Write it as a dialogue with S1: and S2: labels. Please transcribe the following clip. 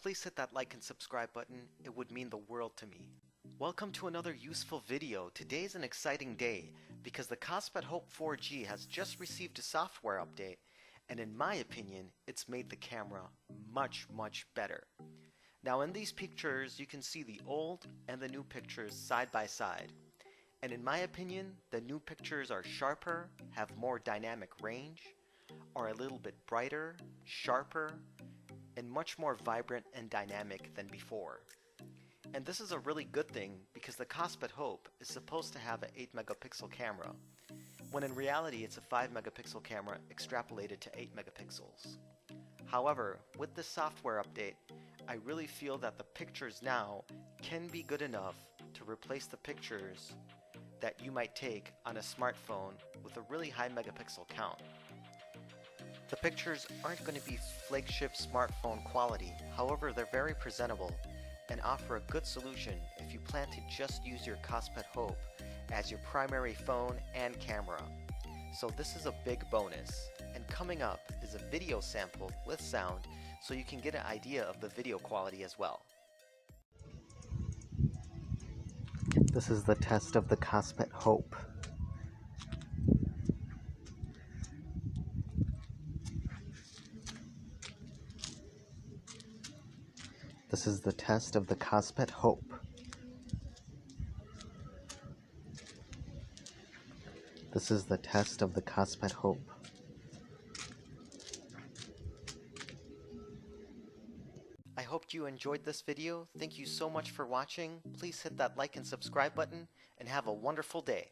S1: please hit that like and subscribe button. It would mean the world to me. Welcome to another useful video. Today's an exciting day because the Kospet Hope 4G has just received a software update, and in my opinion, it's made the camera much better. Now in these pictures, you can see the old and the new pictures side by side. And in my opinion, the new pictures are sharper, have more dynamic range, are a little bit brighter, sharper, and much more vibrant and dynamic than before. And this is a really good thing because the Kospet Hope is supposed to have an 8 megapixel camera, when in reality it's a 5 megapixel camera extrapolated to 8 megapixels. However, with this software update, I really feel that the pictures now can be good enough to replace the pictures that you might take on a smartphone with a really high megapixel count. The pictures aren't going to be flagship smartphone quality, however they're very presentable and offer a good solution if you plan to just use your Kospet Hope as your primary phone and camera. So this is a big bonus. And coming up is a video sample with sound so you can get an idea of the video quality as well. This is the test of the Kospet Hope. This is the test of the Kospet Hope. This is the test of the Kospet Hope. I hope you enjoyed this video. Thank you so much for watching. Please hit that like and subscribe button and have a wonderful day.